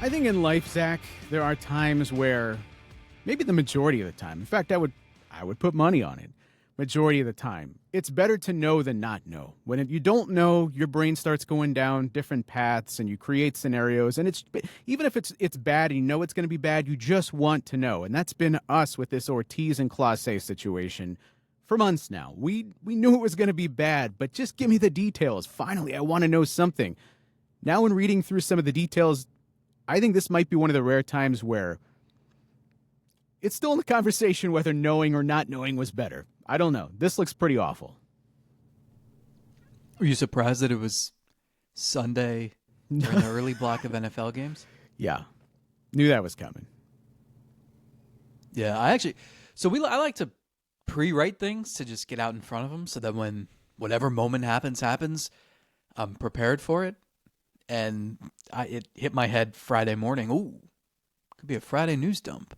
I think in life, Zach, there are times where maybe the majority of the time, in fact, I would put money on it. Majority of the time, it's better to know than not know. When you don't know, your brain starts going down different paths, and you create scenarios. And it's even if it's bad, and you know it's going to be bad, you just want to know. And that's been us with this Ortiz and Clase situation for months now. We knew it was going to be bad, but just give me the details. Finally, I want to know something. Now, in reading through some of the details, I think this might be one of the rare times where it's still in the conversation whether knowing or not knowing was better. I don't know. This looks pretty awful. Were you surprised that it was Sunday during the early block of NFL games? Yeah. Knew that was coming. Yeah, I like to pre-write things to just get out in front of them so that when whatever moment happens, I'm prepared for it. And it hit my head Friday morning. Ooh, could be a Friday news dump.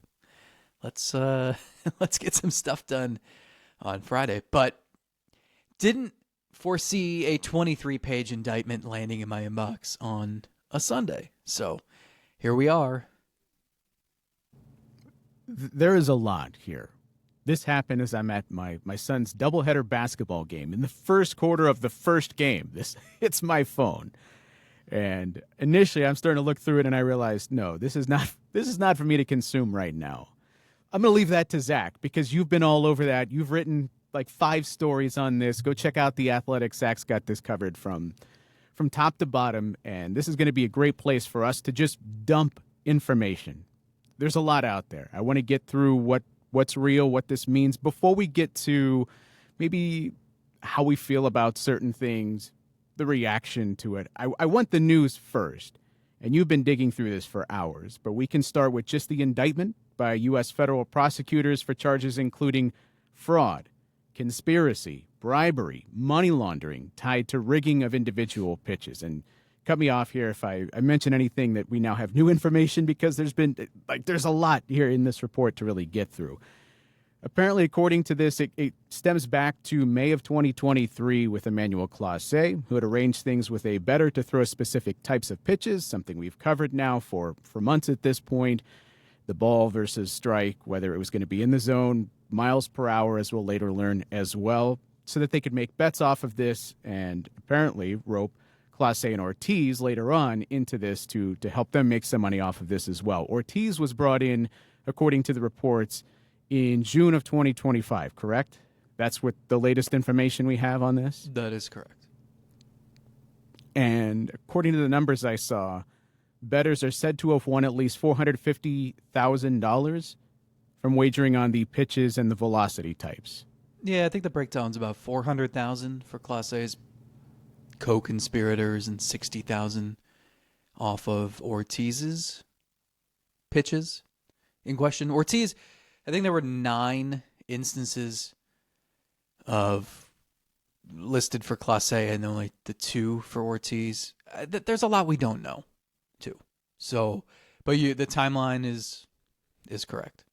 Let's get some stuff done on Friday. But didn't foresee a 23-page indictment landing in my inbox on a Sunday. So here we are. There is a lot here. This happened as I'm at my son's doubleheader basketball game. In the first quarter of the first game, this hits my phone. And initially, I'm starting to look through it, and I realized, no, this is not for me to consume right now. I'm going to leave that to Zach, because you've been all over that. You've written like 5 stories on this. Go check out The Athletic. Zach's got this covered from top to bottom, and this is going to be a great place for us to just dump information. There's a lot out there. I want to get through what's real, what this means, before we get to maybe how we feel about certain things, the reaction to it. I want the news first, and you've been digging through this for hours, but we can start with just the indictment by U.S. federal prosecutors for charges including fraud, conspiracy, bribery, money laundering tied to rigging of individual pitches. And cut me off here if I mention anything that we now have new information, because there's a lot here in this report to really get through. Apparently, according to this, it stems back to May of 2023 with Emmanuel Clase, who had arranged things with a bettor to throw specific types of pitches, something we've covered now for months at this point. The ball versus strike, whether it was going to be in the zone, miles per hour, as we'll later learn as well, so that they could make bets off of this and apparently rope Clase and Ortiz later on into this to help them make some money off of this as well. Ortiz was brought in, according to the reports, in June of 2025, correct? That's what the latest information we have on this? That is correct. And according to the numbers I saw, bettors are said to have won at least $450,000 from wagering on the pitches and the velocity types. Yeah, I think the breakdown's about $400,000 for Clase's co-conspirators and $60,000 off of Ortiz's pitches in question. Ortiz, I think there were 9 instances of listed for Clase and only the 2 for Ortiz. There's a lot we don't know, too. So, but the timeline is correct.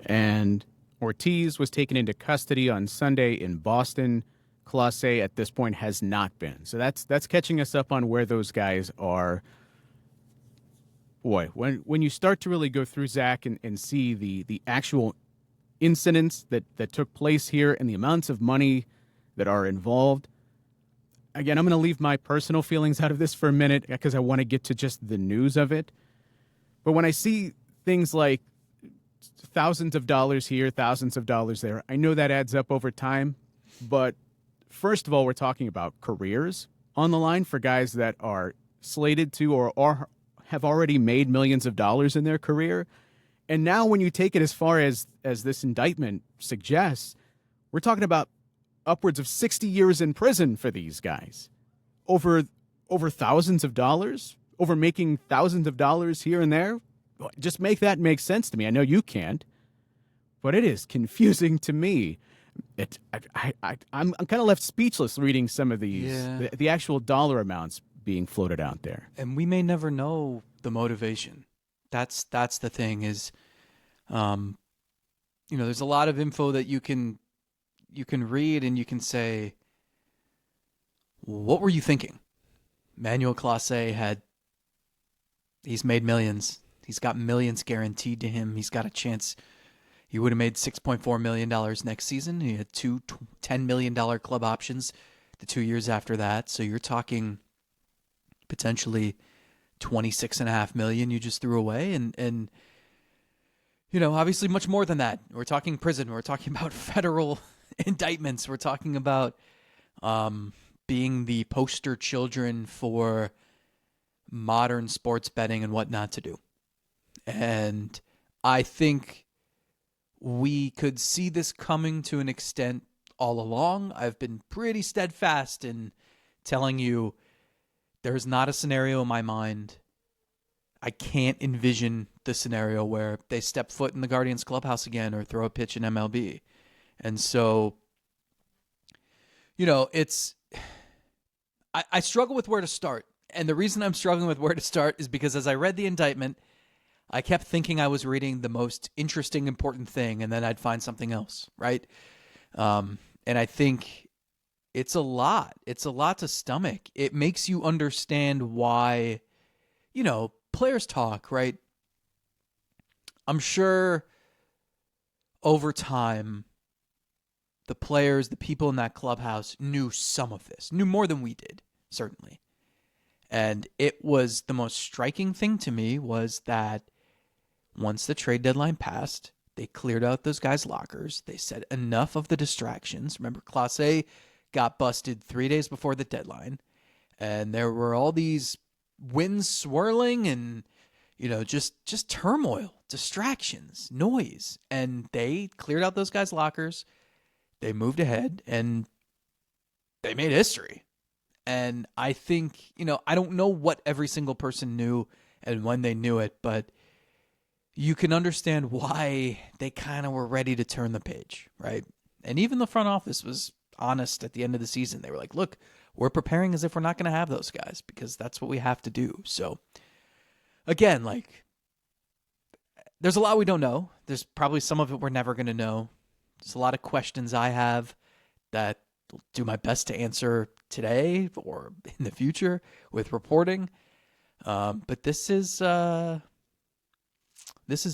And Ortiz was taken into custody on Sunday in Boston. Clase at this point has not been. So that's catching us up on where those guys are. Boy, when you start to really go through, Zach, and see the actual incidents that took place here and the amounts of money that are involved, again, I'm going to leave my personal feelings out of this for a minute because I want to get to just the news of it. But when I see things like thousands of dollars here, thousands of dollars there, I know that adds up over time. But first of all, we're talking about careers on the line for guys that are slated to or have already made millions of dollars in their career. And now when you take it as far as this indictment suggests, we're talking about upwards of 60 years in prison for these guys. Over thousands of dollars, over making thousands of dollars here and there. Just make that make sense to me. I know you can't, but it is confusing to me. I'm kind of left speechless reading some of these, the actual dollar amounts being floated out there. And we may never know the motivation. That's the thing is, there's a lot of info that you can read and you can say, what were you thinking? Emmanuel Clase had He's made millions. He's got millions guaranteed to him. He's got a chance. He would have made $6.4 million next season. He had two $10 million club options the 2 years after that. So you're talking potentially $26.5 million you just threw away. And obviously much more than that. We're talking prison. We're talking about federal indictments. We're talking about being the poster children for modern sports betting and what not to do. And I think we could see this coming to an extent all along. I've been pretty steadfast in telling you there's not a scenario in my mind. I can't envision the scenario where they step foot in the Guardians clubhouse again or throw a pitch in MLB. And so, I struggle with where to start. And the reason I'm struggling with where to start is because as I read the indictment, I kept thinking I was reading the most interesting, important thing, and then I'd find something else, right? And I think it's a lot. It's a lot to stomach. It makes you understand why, players talk, right? I'm sure over time, the players, the people in that clubhouse knew some of this, knew more than we did, certainly. And it was the most striking thing to me was that once the trade deadline passed, they cleared out those guys' lockers. They said enough of the distractions. Remember, Clase got busted 3 days before the deadline, and there were all these winds swirling and, just turmoil, distractions, noise. And they cleared out those guys' lockers. They moved ahead, and they made history. And I think, I don't know what every single person knew and when they knew it, but you can understand why they kind of were ready to turn the page, right? And even the front office was honest at the end of the season. They were like, look, we're preparing as if we're not going to have those guys because that's what we have to do. So, again, there's a lot we don't know. There's probably some of it we're never going to know. There's a lot of questions I have that I'll do my best to answer today or in the future with reporting. But this is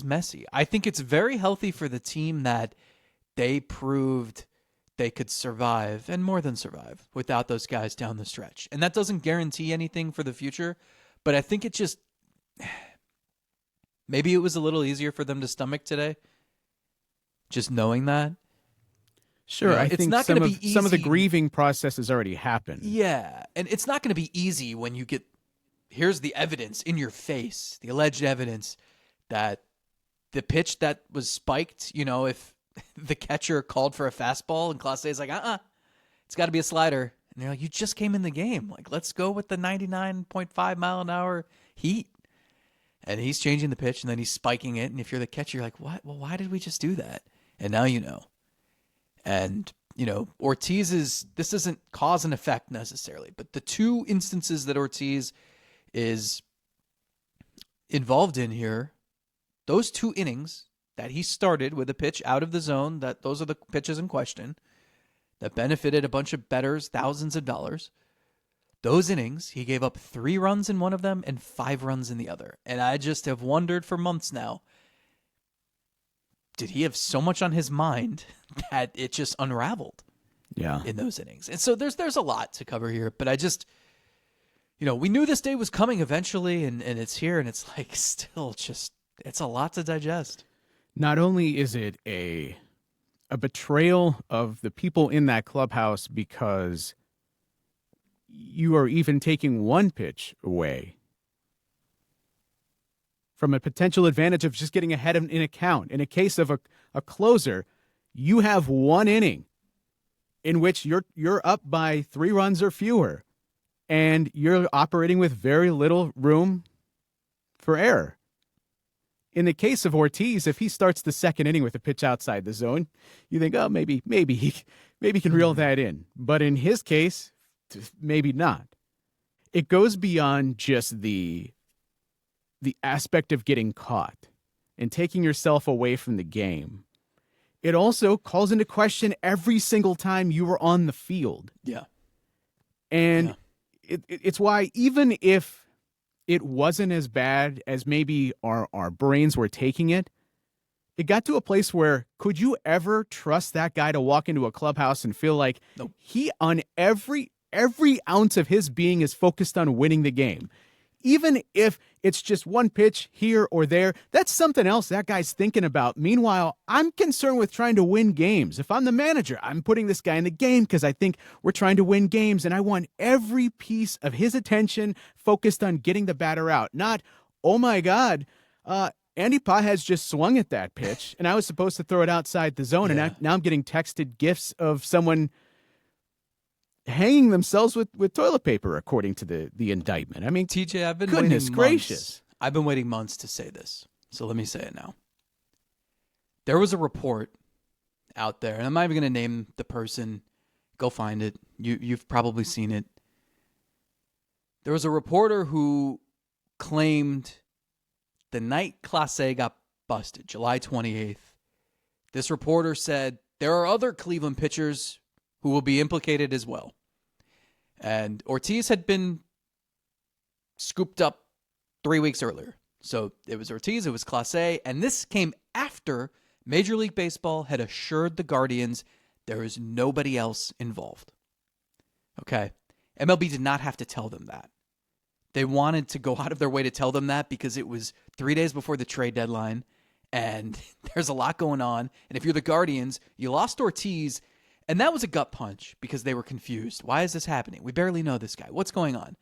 messy. I think it's very healthy for the team that they proved they could survive and more than survive without those guys down the stretch. And that doesn't guarantee anything for the future, but I think it just maybe it was a little easier for them to stomach today. Just knowing that. Sure, I think some of the grieving process has already happened. Yeah, and it's not going to be easy when you get, here's the evidence in your face, the alleged evidence that the pitch that was spiked, if the catcher called for a fastball and Clase is like, it's got to be a slider. And they're like, you just came in the game. Let's go with the 99.5 mile an hour heat. And he's changing the pitch and then he's spiking it. And if you're the catcher, you're like, what? Well, why did we just do that? And now you know. And, Ortiz this isn't cause and effect necessarily, but the two instances that Ortiz is involved in here, those 2 innings that he started with a pitch out of the zone, those are the pitches in question, that benefited a bunch of bettors, thousands of dollars. Those innings, he gave up 3 runs in one of them and 5 runs in the other. And I just have wondered for months now, did he have so much on his mind that it just unraveled in those innings? And so there's a lot to cover here, but I just, we knew this day was coming eventually and it's here and it's still just, it's a lot to digest. Not only is it a betrayal of the people in that clubhouse because you are even taking one pitch away from a potential advantage of just getting ahead in a count. In a case of a closer, you have 1 inning in which you're up by 3 runs or fewer, and you're operating with very little room for error. In the case of Ortiz, if he starts the second inning with a pitch outside the zone, you think, oh, maybe he can reel that in. But in his case, maybe not. It goes beyond just the aspect of getting caught and taking yourself away from the game. It also calls into question every single time you were on the field. Yeah. And it's why even if it wasn't as bad as maybe our brains were taking it, it got to a place where could you ever trust that guy to walk into a clubhouse and feel like Nope. he on every ounce of his being is focused on winning the game? Even if it's just one pitch here or there, that's something else that guy's thinking about. Meanwhile, I'm concerned with trying to win games. If I'm the manager, I'm putting this guy in the game because I think we're trying to win games, and I want every piece of his attention focused on getting the batter out. Not, oh my God, Andy Pajes just swung at that pitch, and I was supposed to throw it outside the zone, and now I'm getting texted gifs of someone hanging themselves with toilet paper, according to the indictment. I mean, TJ, I've been goodness waiting gracious. months. I've been waiting months to say this, so let me say it now. There was a report out there, and I'm not even going to name the person. Go find it. You've probably seen it. There was a reporter who claimed the night Clase got busted, July 28th. This reporter said there are other Cleveland pitchers who will be implicated as well. And Ortiz had been scooped up 3 weeks earlier. So it was Ortiz, it was Clase, and this came after Major League Baseball had assured the Guardians there is nobody else involved. Okay? MLB did not have to tell them that. They wanted to go out of their way to tell them that because it was 3 days before the trade deadline, and there's a lot going on. And if you're the Guardians, you lost Ortiz, and that was a gut punch because they were confused. Why is this happening? We barely know this guy. What's going on?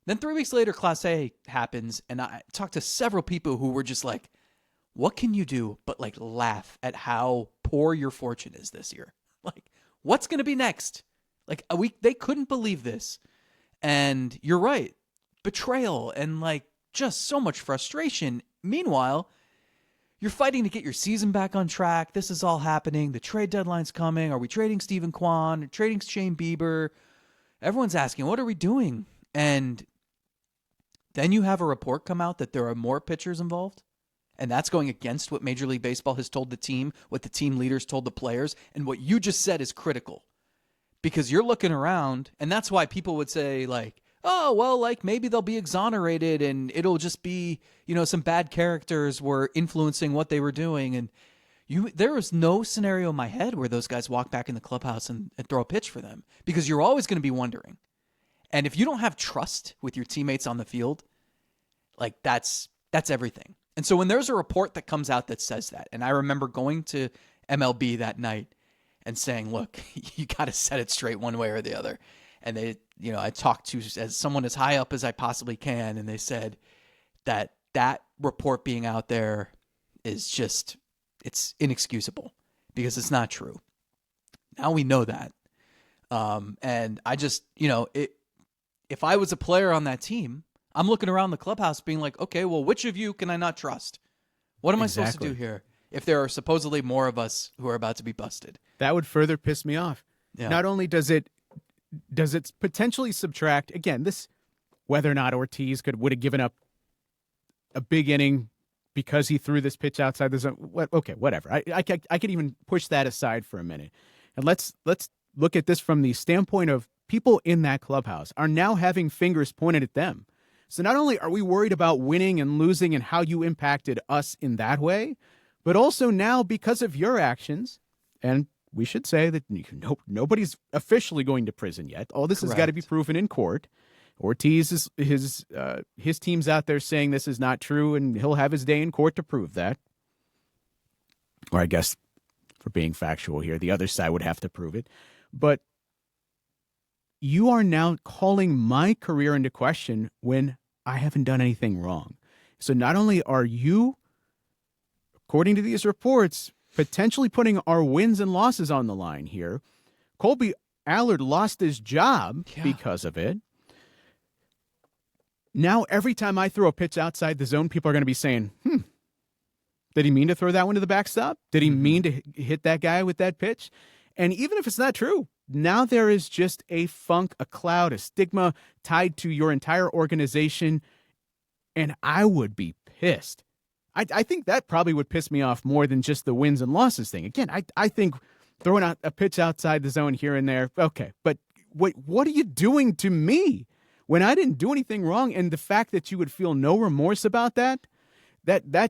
Then 3 weeks later, Clase happens, and I talked to several people who were just like, what can you do but like laugh at how poor your fortune is this year? Like, what's going to be next? Like, they couldn't believe this. And you're right. Betrayal and like just so much frustration. Meanwhile, you're fighting to get your season back on track. This is all happening. The trade deadline's coming. Are we trading Stephen Kwan? Trading Shane Bieber? Everyone's asking, what are we doing? And then you have a report come out that there are more pitchers involved. And that's going against what Major League Baseball has told the team, what the team leaders told the players. And what you just said is critical. Because you're looking around, and that's why people would say, like, oh, well, like maybe they'll be exonerated and it'll just be, some bad characters were influencing what they were doing. And there was no scenario in my head where those guys walk back in the clubhouse and throw a pitch for them because you're always going to be wondering. And if you don't have trust with your teammates on the field, like that's everything. And so when there's a report that comes out that says that, and I remember going to MLB that night and saying, look, you got to set it straight one way or the other. And they, I talked to as someone as high up as I possibly can, and they said that report being out there is just, it's inexcusable because it's not true. Now we know that. And I just, if I was a player on that team, I'm looking around the clubhouse being like, okay, well, which of you can I not trust? What am I supposed to do here if there are supposedly more of us who are about to be busted? That would further piss me off. Yeah. Not only does it potentially subtract, again, this, whether or not Ortiz would have given up a big inning because he threw this pitch outside the zone. Okay, whatever. I could even push that aside for a minute. And let's look at this from the standpoint of people in that clubhouse are now having fingers pointed at them. So not only are we worried about winning and losing and how you impacted us in that way, but also now because of your actions, and we should say that nobody's officially going to prison yet. All this has got to be proven in court. Ortiz his team's out there saying this is not true, and he'll have his day in court to prove that. Or I guess, for being factual here, the other side would have to prove it. But you are now calling my career into question when I haven't done anything wrong. So not only are you, according to these reports, potentially putting our wins and losses on the line here. Colby Allard lost his job because of it. Now, every time I throw a pitch outside the zone, people are going to be saying, did he mean to throw that one to the backstop? Did he mean to hit that guy with that pitch? And even if it's not true, now there is just a funk, a cloud, a stigma tied to your entire organization. And I would be pissed. I think that probably would piss me off more than just the wins and losses thing. Again, I think throwing out a pitch outside the zone here and there, okay. But what are you doing to me? when I didn't do anything wrong. And the fact that you would feel no remorse about that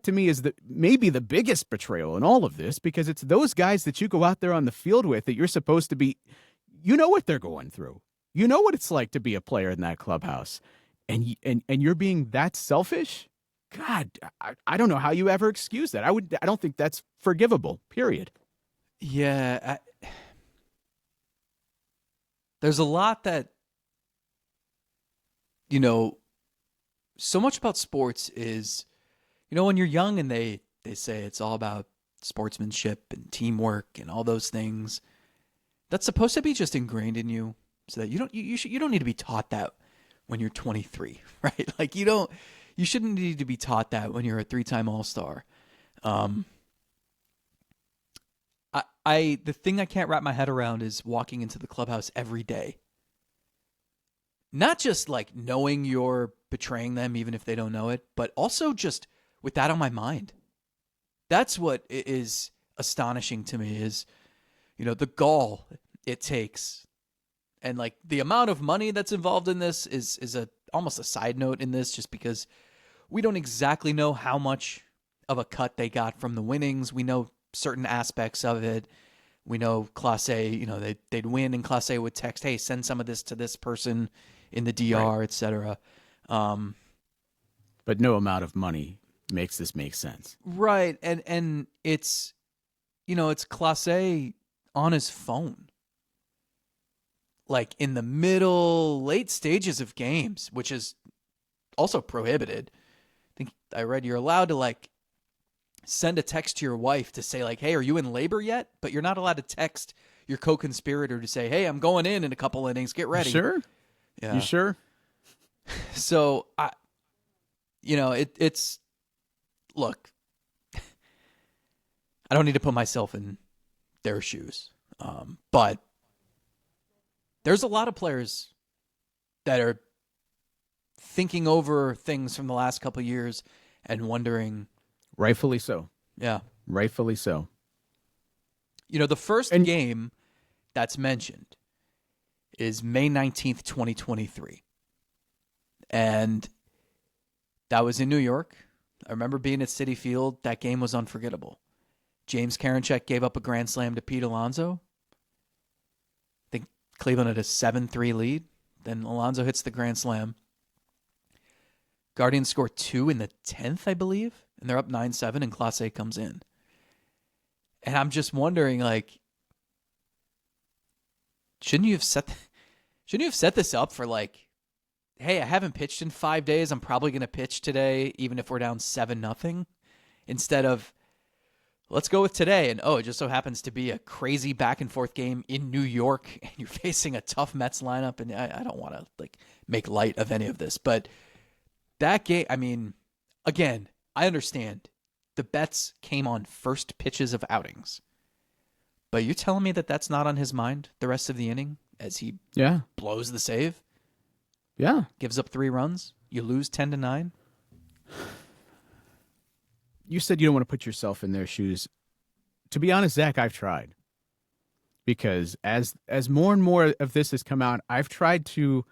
to me is maybe the biggest betrayal in all of this, because it's those guys that you go out there on the field with that you're supposed to be, you know what they're going through. You know what it's like to be a player in that clubhouse, and you're being that selfish. God, I don't know how you ever excuse that. I don't think that's forgivable, period. Yeah. There's a lot that, so much about sports is, when you're young and they say it's all about sportsmanship and teamwork and all those things, that's supposed to be just ingrained in you, so that you don't need to be taught that when you're 23, right? Like you shouldn't need to be taught that when you're a 3-time All-Star. The thing I can't wrap my head around is walking into the clubhouse every day. Not just like knowing you're betraying them, even if they don't know it, but also just with that on my mind. That's what is astonishing to me is, the gall it takes. And like the amount of money that's involved in this is almost a side note in this, just because we don't exactly know how much of a cut they got from the winnings. We know certain aspects of it. We know Clase, they'd win and Clase would text, hey, send some of this to this person in the DR, right, etc. But no amount of money makes this make sense. Right. And it's, it's Clase on his phone. Like in the late stages of games, which is also prohibited. I think I read you're allowed to like send a text to your wife to say like, hey, are you in labor yet? But you're not allowed to text your co-conspirator to say, hey, I'm going in a couple innings. Get ready. You sure? Yeah. You sure? So it's look, I don't need to put myself in their shoes. But there's a lot of players that are thinking over things from the last couple of years and wondering. Rightfully so. Yeah. Rightfully so. The first game that's mentioned is May 19th, 2023. And that was in New York. I remember being at Citi Field. That game was unforgettable. James Karinchak gave up a grand slam to Pete Alonso. I think Cleveland had a 7-3 lead. Then Alonso hits the grand slam. Guardians score 2 in the 10th, I believe. And they're up 9-7, and Clase comes in. And I'm just wondering, like, shouldn't you have set this up for, like, hey, I haven't pitched in 5 days. I'm probably going to pitch today, even if we're down 7-0. Instead of, let's go with today. And, it just so happens to be a crazy back-and-forth game in New York, and you're facing a tough Mets lineup. And I don't want to, like, make light of any of this. But that game, I mean, again, I understand the bets came on first pitches of outings. But you're telling me that that's not on his mind the rest of the inning as he blows the save? Yeah. Gives up 3 runs. You lose 10-9. You said you don't want to put yourself in their shoes. To be honest, Zach, I've tried. Because as more and more of this has come out, I've tried to,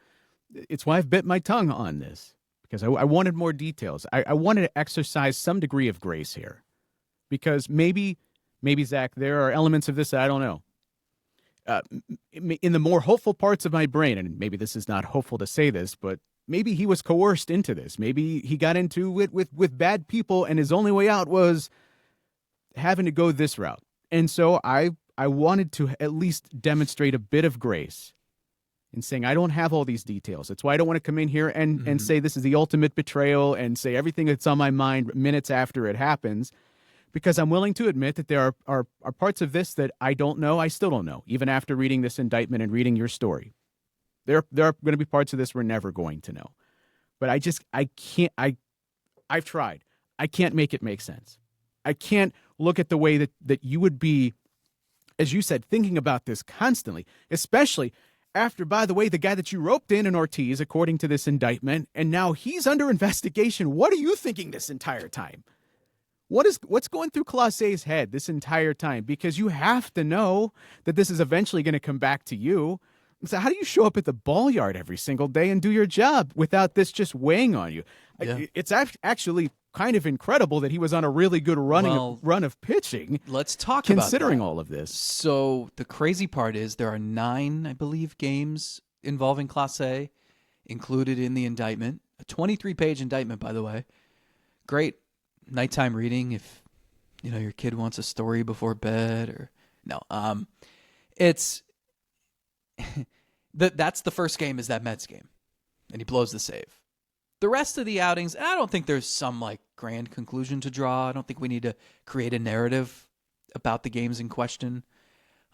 it's why I've bit my tongue on this. Because I wanted more details. I wanted to exercise some degree of grace here. Because maybe, Zach, there are elements of this that I don't know. In the more hopeful parts of my brain, and maybe this is not hopeful to say this, but maybe he was coerced into this. Maybe he got into it with bad people, and his only way out was having to go this route. And so I wanted to at least demonstrate a bit of grace in saying, I don't have all these details. That's why I don't want to come in here and say this is the ultimate betrayal and say everything that's on my mind minutes after it happens, because I'm willing to admit that there are parts of this that I don't know. I still don't know, even after reading this indictment and reading your story. There are going to be parts of this we're never going to know. But I've tried. I can't make it make sense. I can't look at the way that you would be, as you said, thinking about this constantly, especially after, by the way, the guy that you roped in Ortiz, according to this indictment, and now he's under investigation. What are you thinking this entire time? What's going through Clase's head this entire time? Because you have to know that this is eventually going to come back to you, So how do you show up at the ball yard every single day and do your job without this just weighing on you? Yeah. It's actually kind of incredible that he was on a really good run of pitching. Let's talk considering about that. all of this. So the crazy part is there are 9, I believe, games involving Clase included in the indictment. A 23-page indictment, by the way. Great nighttime reading if your kid wants a story before bed or no. It's that's the first game is that Mets game, and he blows the save. The rest of the outings, I don't think there's some like grand conclusion to draw. I don't think we need to create a narrative about the games in question.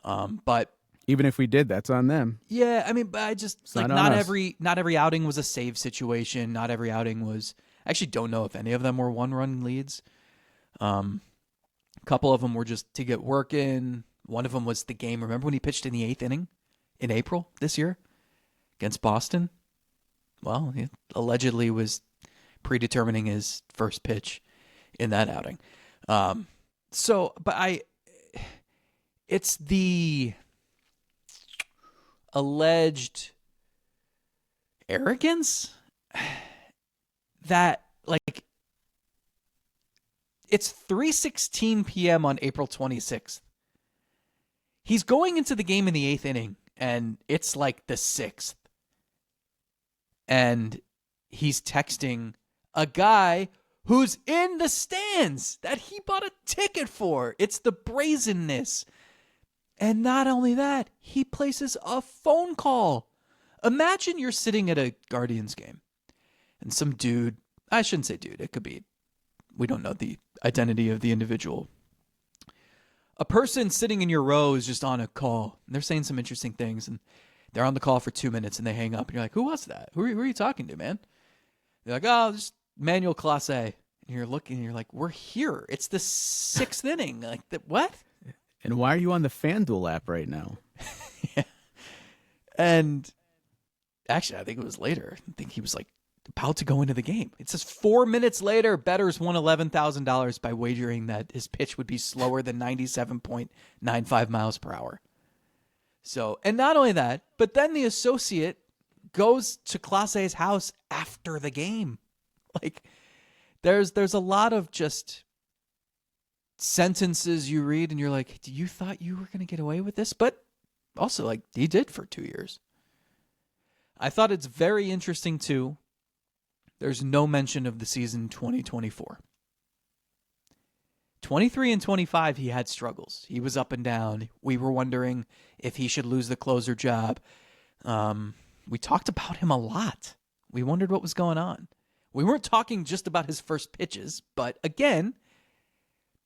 But even if we did, that's on them. Yeah, I mean, but I just it's like not every outing was a save situation. Not every outing was. I actually don't know if any of them were 1-run leads. A couple of them were just to get work in. One of them was the game. Remember when he pitched in the 8th inning in April this year against Boston? Well, he allegedly was predetermining his first pitch in that outing. It's the alleged arrogance that, like, it's 3:16 p.m. on April 26th. He's going into the game in the 8th inning, and it's like the 6th. And he's texting a guy who's in the stands that he bought a ticket for. It's the brazenness. And not only that, he places a phone call. Imagine you're sitting at a Guardians game and some dude, I shouldn't say dude, it could be, we don't know the identity of the individual. A person sitting in your row is just on a call. And they're saying some interesting things, and they're on the call for 2 minutes, and they hang up. And you're like, who was that? Who are you talking to, man? They're like, oh, just Emmanuel Clase. And you're looking, and you're like, we're here. It's the 6th inning. Like, what? And why are you on the FanDuel app right now? Yeah. And actually, I think it was later. I think he was like about to go into the game. It says 4 minutes later, bettors won $11,000 by wagering that his pitch would be slower than 97.95 miles per hour. So, and not only that, but then the associate goes to Clase's house after the game. Like, there's a lot of just sentences you read and you're like, you thought you were going to get away with this? But also, like, he did for 2 years. I thought it's very interesting, too. There's no mention of the season 2024. 23 and 25, he had struggles. He was up and down. We were wondering if he should lose the closer job. We talked about him a lot. We wondered what was going on. We weren't talking just about his first pitches, but again,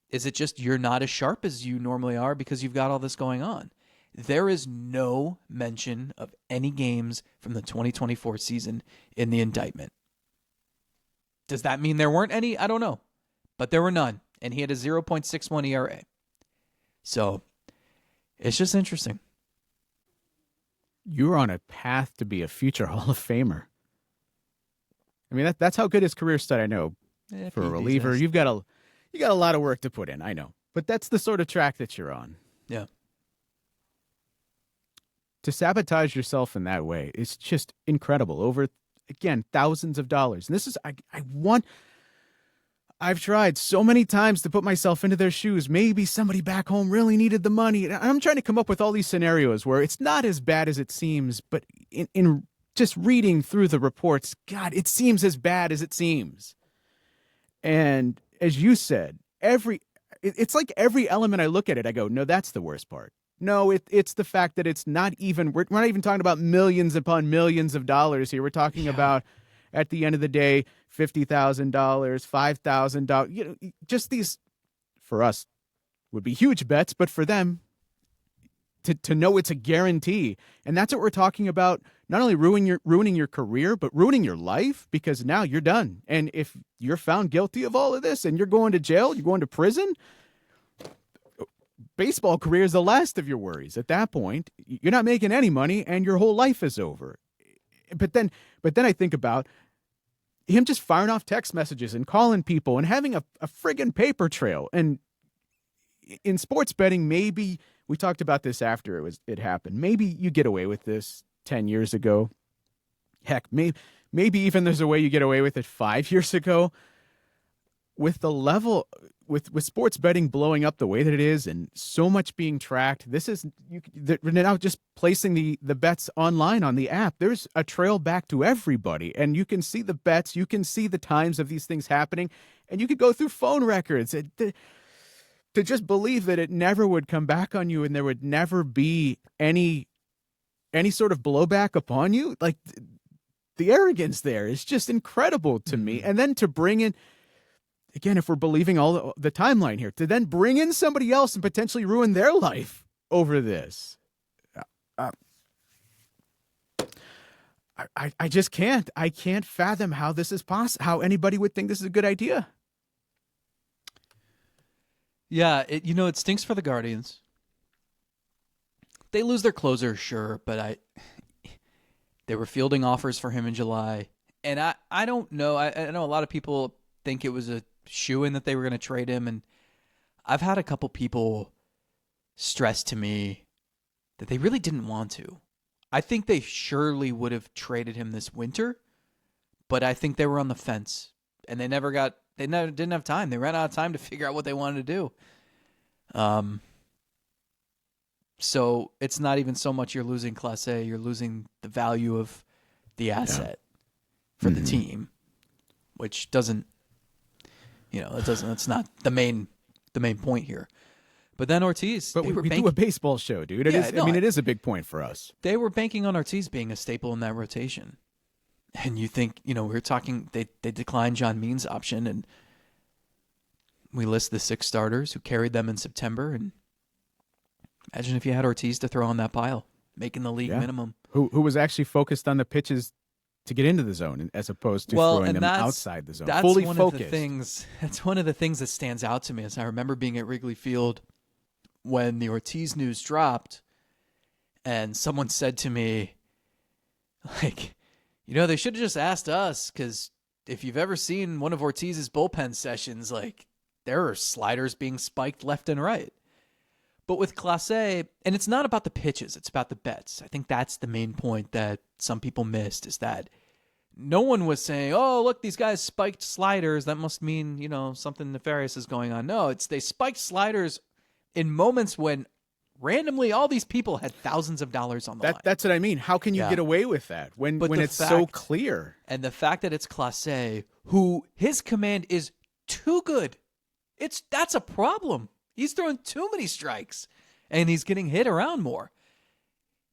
is it just you're not as sharp as you normally are because you've got all this going on? There is no mention of any games from the 2024 season in the indictment. Does that mean there weren't any? I don't know. But there were none. And he had a 0.61 ERA. So it's just interesting. You're on a path to be a future Hall of Famer. I mean, that's how good his career started. I know for a reliever, you got a lot of work to put in. I know. But that's the sort of track that you're on. Yeah. To sabotage yourself in that way, it's just incredible. Over, again, thousands of dollars. And this is, I've tried so many times to put myself into their shoes. Maybe somebody back home really needed the money. I'm trying to come up with all these scenarios where it's not as bad as it seems, but in just reading through the reports, God, it seems as bad as it seems. And as you said, it's like every element I look at it, I go, no, that's the worst part. No, it's the fact that it's not even, we're not even talking about millions upon millions of dollars here. We're talking about, at the end of the day, $50,000, $5,000. Just these, for us, would be huge bets, but for them, to know it's a guarantee. And that's what we're talking about, not only ruining your career, but ruining your life, because now you're done. And if you're found guilty of all of this and you're going to jail, you're going to prison, baseball career is the last of your worries. At that point, you're not making any money and your whole life is over. But then I think about him just firing off text messages and calling people and having a friggin' paper trail. And in sports betting, maybe we talked about this after it happened. Maybe you get away with this 10 years ago. Heck, maybe even there's a way you get away with it 5 years ago. With the level, with sports betting blowing up the way that it is and so much being tracked, we're now just placing the bets online on the app. There's a trail back to everybody, and you can see the bets, you can see the times of these things happening, and you could go through phone records. To just believe that it never would come back on you and there would never be any sort of blowback upon you, like the arrogance there is just incredible to me. And then to bring in, again, if we're believing all the timeline here, to then bring in somebody else and potentially ruin their life over this. I just can't. I can't fathom how this is possible, how anybody would think this is a good idea. Yeah, it stinks for the Guardians. They lose their closer, sure, but they were fielding offers for him in July. And I don't know. I know a lot of people think it was a shoo-in that they were going to trade him. And I've had a couple people stress to me that they really didn't want to. I think they surely would have traded him this winter, but I think they were on the fence. And they never didn't have time. They ran out of time to figure out what they wanted to do. So it's not even so much you're losing Clase, you're losing the value of the asset for the team, which doesn't, that's not the main point here. But then Ortiz, but we do a baseball show, dude. It is a big point for us. They were banking on Ortiz being a staple in that rotation. And you think, we were talking, they declined John Means' option, and we list the 6 starters who carried them in September. And imagine if you had Ortiz to throw on that pile, making the league minimum. Who was actually focused on the pitches to get into the zone as opposed to throwing them outside the zone. That's fully one focused. Of the things, that's one of the things that stands out to me. Is I remember being at Wrigley Field when the Ortiz news dropped, and someone said to me, like, they should have just asked us, because if you've ever seen one of Ortiz's bullpen sessions, like, there are sliders being spiked left and right. But with Clase, and it's not about the pitches, it's about the bets. I think that's the main point that some people missed, is that no one was saying, oh, look, these guys spiked sliders. That must mean, something nefarious is going on. No, they spiked sliders in moments when randomly all these people had thousands of dollars on the line. That's what I mean. How can you get away with that when it's so clear? And the fact that it's Clase, who his command is too good, that's a problem. He's throwing too many strikes, and he's getting hit around more.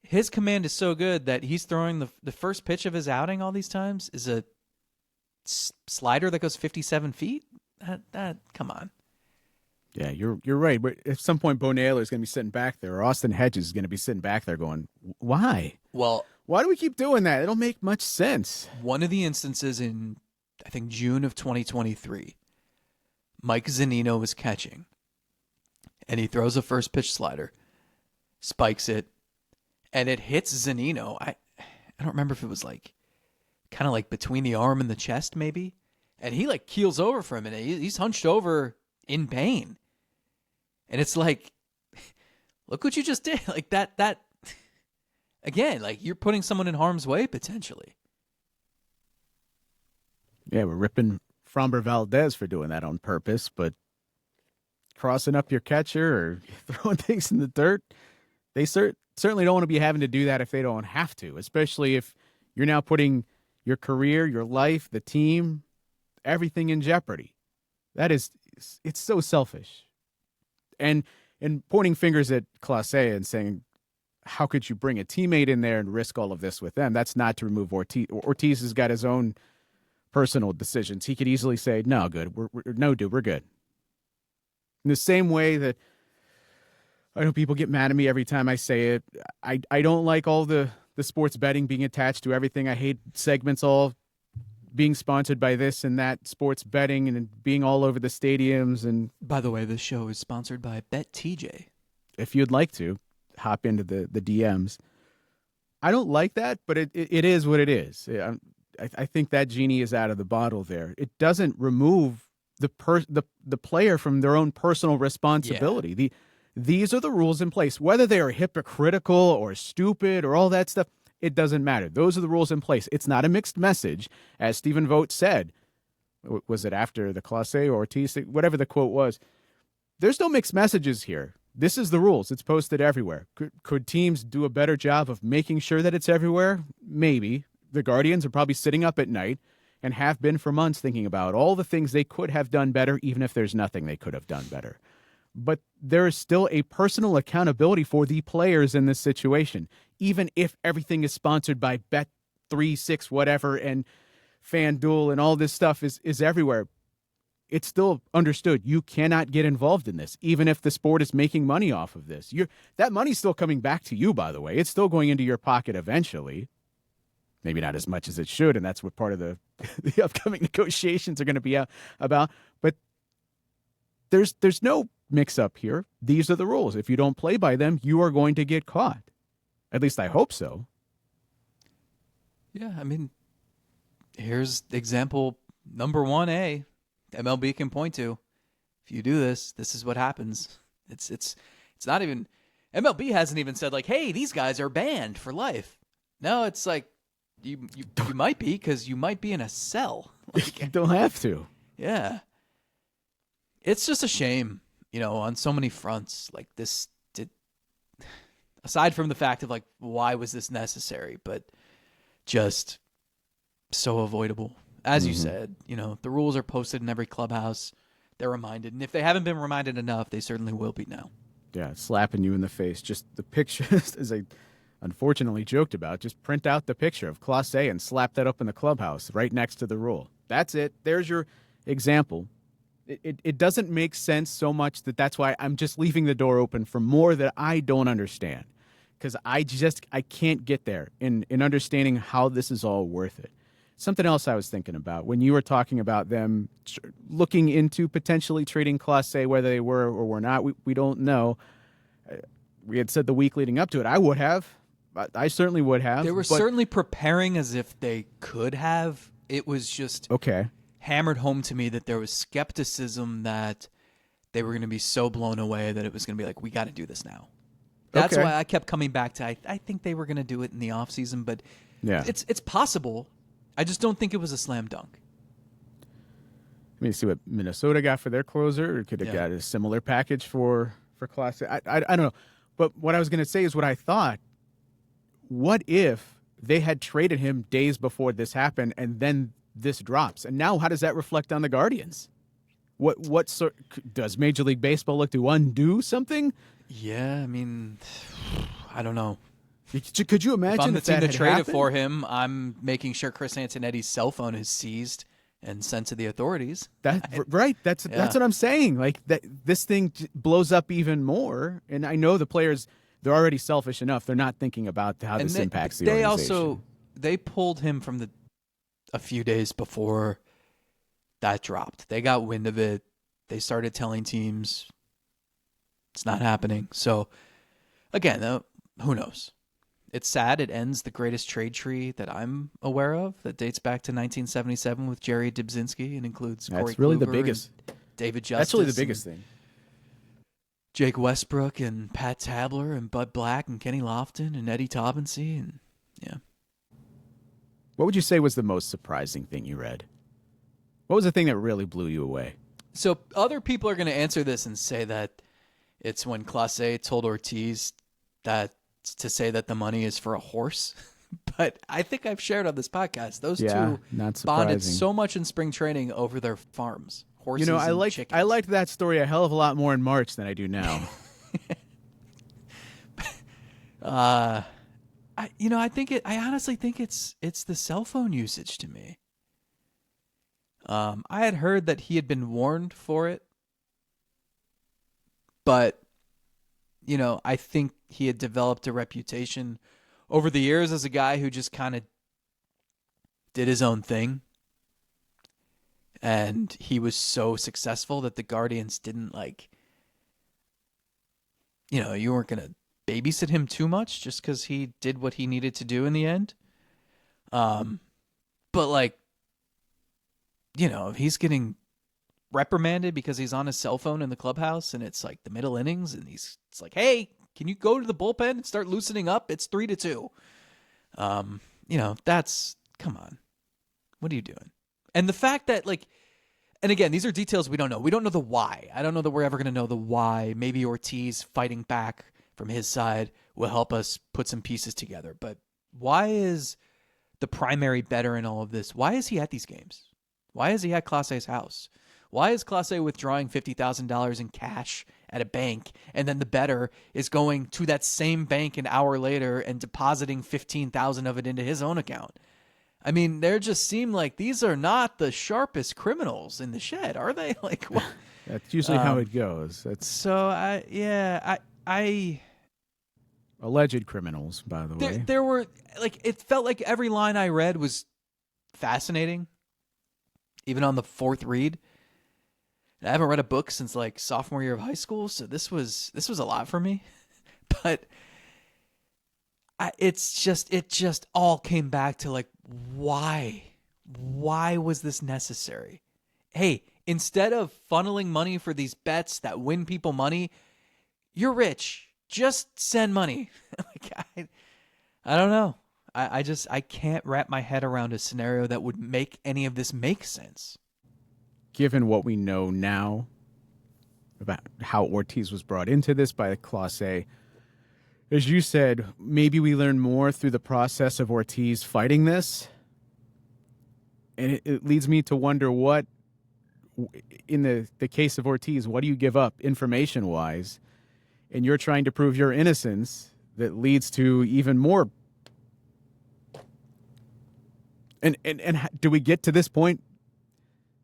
His command is so good that he's throwing the first pitch of his outing all these times is a slider that goes 57 feet. That come on. Yeah, you're right. But at some point, Bo Naylor is going to be sitting back there, or Austin Hedges is going to be sitting back there going, why? Well, why do we keep doing that? It don't make much sense. One of the instances in, I think, June of 2023, Mike Zunino was catching, and he throws a first pitch slider, spikes it, and it hits Zunino. I don't remember if it was kind of like between the arm and the chest, maybe. And he keels over for a minute. He's hunched over in pain. And it's like, look what you just did. Like that again, you're putting someone in harm's way potentially. Yeah, we're ripping Framber Valdez for doing that on purpose, but crossing up your catcher or throwing things in the dirt, they certainly don't want to be having to do that if they don't have to, especially if you're now putting your career, your life, the team, everything in jeopardy. It's so selfish. And pointing fingers at Clase and saying, how could you bring a teammate in there and risk all of this with them? That's not to remove Ortiz. Ortiz has got his own personal decisions. He could easily say, no, good. We're good. In the same way that I know people get mad at me every time I say it. I don't like all the sports betting being attached to everything. I hate segments all being sponsored by this and that sports betting and being all over the stadiums. And by the way, this show is sponsored by Bet TJ. If you'd like to hop into the DMs. I don't like that, but it is what it is. I think that genie is out of the bottle there. It doesn't remove the player from their own personal responsibility. These are the rules in place. Whether they are hypocritical or stupid or all that stuff, It doesn't matter. Those are the rules in place. It's not a mixed message, as Stephen Vogt said. Was it after the Clase or Ortiz, whatever the quote was? There's no mixed messages here. This is the rules. It's posted everywhere. Could teams do a better job of making sure that it's everywhere? Maybe. The Guardians are probably sitting up at night and have been for months thinking about all the things they could have done better, even if there's nothing they could have done better. But there is still a personal accountability for the players in this situation, even if everything is sponsored by Bet36 whatever and FanDuel and all this stuff is everywhere. It's still understood you cannot get involved in this, even if the sport is making money off of this. That money's still coming back to you, by the way. It's still going into your pocket eventually. Maybe not as much as it should, and that's what part of the upcoming negotiations are going to be about. But there's no mix-up here. These are the rules. If you don't play by them, you are going to get caught. At least I hope so. Yeah, I mean, here's example number 1A. MLB can point to. If you do this, this is what happens. It's not even MLB hasn't even said like, hey, these guys are banned for life. No, it's like you might be because you might be in a cell. Like, you don't have to. Yeah. It's just a shame, on so many fronts. Like this did, aside from the fact of like, why was this necessary? But just so avoidable. As you said, the rules are posted in every clubhouse. They're reminded. And if they haven't been reminded enough, they certainly will be now. Yeah, slapping you in the face. Just the pictures, as I unfortunately joked about, just print out the picture of Clase and slap that up in the clubhouse right next to the rule. That's it. There's your example. It doesn't make sense so much that's why I'm just leaving the door open for more that I don't understand. Because I can't get there in understanding how this is all worth it. Something else I was thinking about when you were talking about them looking into potentially trading Clase, whether they were or were not, we don't know. We had said the week leading up to it. I would have. I certainly would have. They were certainly preparing as if they could have. It was just hammered home to me that there was skepticism that they were going to be so blown away that it was going to be like, we got to do this now. That's why I kept coming back to I think they were going to do it in the offseason, but it's possible. I just don't think it was a slam dunk. Let me see what Minnesota got for their closer, or could have got a similar package for Clase. I don't know. But what I was going to say is what I thought. What if they had traded him days before this happened and then this drops? And now how does that reflect on the Guardians? What sort does Major League Baseball look to undo something? Yeah, I mean, I don't know. Could you imagine if I'm the team that traded happened? for him, I'm making sure Chris Antonetti's cell phone is seized and sent to the authorities. Right. That's what I'm saying. Like this thing blows up even more. And I know the players, they're already selfish enough. They're not thinking about how this impacts the organization. They pulled him from a few days before that dropped. They got wind of it. They started telling teams it's not happening. So again, who knows? It's sad. It ends the greatest trade tree that I'm aware of that dates back to 1977 with Jerry Dybzinski and includes Corey That's really Kluber the biggest. David Justice. That's really the biggest thing. Jake Westbrook and Pat Tabler and Bud Black and Kenny Lofton and Eddie Taubensee and What would you say was the most surprising thing you read? What was the thing that really blew you away? So other people are going to answer this and say that it's when Clase told Ortiz to say that the money is for a horse. But I think I've shared on this podcast, those two bonded so much in spring training over their farms, horses and chickens. I liked that story a hell of a lot more in March than I do now. I honestly think it's the cell phone usage to me. I had heard that he had been warned for it, but I think he had developed a reputation over the years as a guy who just kind of did his own thing. And he was so successful that the Guardians didn't you weren't going to babysit him too much just because he did what he needed to do in the end. But if he's getting reprimanded because he's on his cell phone in the clubhouse and it's like the middle innings and it's like, hey, can you go to the bullpen and start loosening up? It's 3-2. That's, come on. What are you doing? And the fact that, like, and again, these are details we don't know. We don't know the why. I don't know that we're ever going to know the why. Maybe Ortiz fighting back from his side will help us put some pieces together. But why is the primary bettor in all of this? Why is he at these games? Why is he at Clase's house? Why is Clase withdrawing $50,000 in cash at a bank, and then the bettor is going to that same bank an hour later and depositing $15,000 of it into his own account? I mean, they just seem like these are not the sharpest criminals in the shed, are they? Like, what? That's usually how it goes. That's so. I alleged criminals, by the way. There were, like, it felt like every line I read was fascinating, even on the fourth read. I haven't read a book since like sophomore year of high school, so this was a lot for me. But it just all came back to, like, why was this necessary? Hey, instead of funneling money for these bets that win people money, you're rich. Just send money. Like, I don't know. I can't wrap my head around a scenario that would make any of this make sense. Given what we know now about how Ortiz was brought into this by Clase, as you said, maybe we learn more through the process of Ortiz fighting this. And it leads me to wonder what, in the case of Ortiz, what do you give up information-wise? And you're trying to prove your innocence that leads to even more. And do we get to this point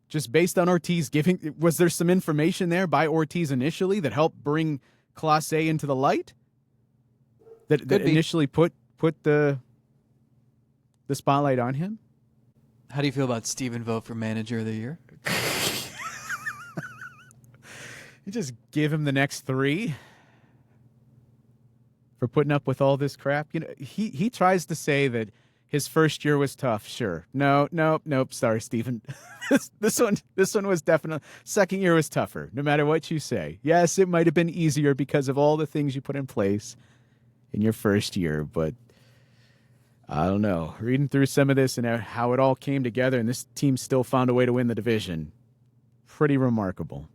just based on Ortiz giving? Was there some information there by Ortiz initially that helped bring Clase into the light? That initially put the spotlight on him? How do you feel about Steven vote for manager of the year? You just give him the next 3 for putting up with all this crap. You know, he tries to say that his first year was tough. Sure. Nope. Sorry, Steven. This one was definitely, second year was tougher, no matter what you say. Yes, it might have been easier because of all the things you put in place in your first year, but I don't know. Reading through some of this and how it all came together and this team still found a way to win the division, pretty remarkable.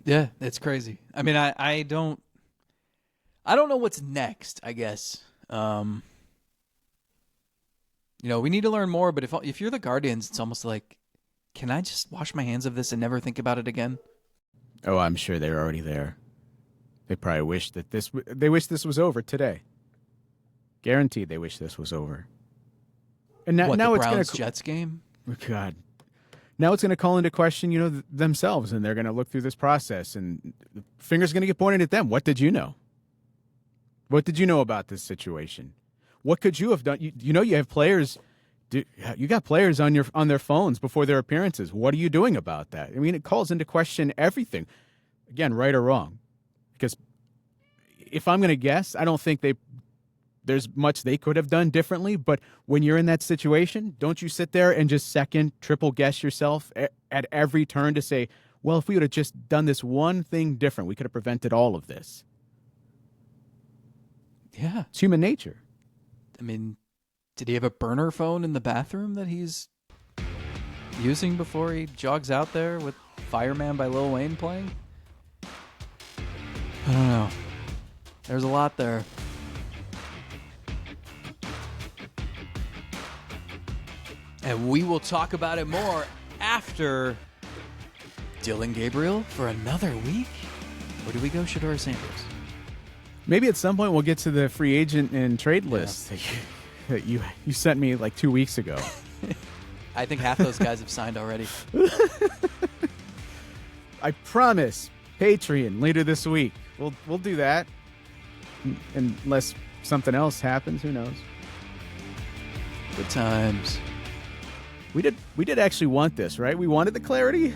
Yeah, it's crazy. I mean, I don't know what's next, I guess. We need to learn more, but if you're the Guardians, it's almost like, can I just wash my hands of this and never think about it again? Oh, I'm sure they're already there. They probably wish that this was over today. Guaranteed they wish this was over. And now the it's Browns Jets game? Oh, God. Now it's going to call into question, themselves, and they're going to look through this process, and the finger's going to get pointed at them. What did you know? What did you know about this situation? What could you have done? You have players. You got players on their phones before their appearances. What are you doing about that? I mean, it calls into question everything. Again, right or wrong. Because if I'm going to guess, I don't think there's much they could have done differently. But when you're in that situation, don't you sit there and just second, triple guess yourself at every turn to say, well, if we would have just done this one thing different, we could have prevented all of this. Yeah. It's human nature. I mean, did he have a burner phone in the bathroom that he's using before he jogs out there with Fireman by Lil Wayne playing? I don't know. There's a lot there. And we will talk about it more after Dylan Gabriel for another week. Where do we go, Shedeur Sanders? Maybe at some point we'll get to the free agent and trade list that you sent me like 2 weeks ago. I think half those guys have signed already. I promise. Patreon later this week. We'll do that. Unless something else happens, who knows? Good times. We did actually want this, right? We wanted the clarity.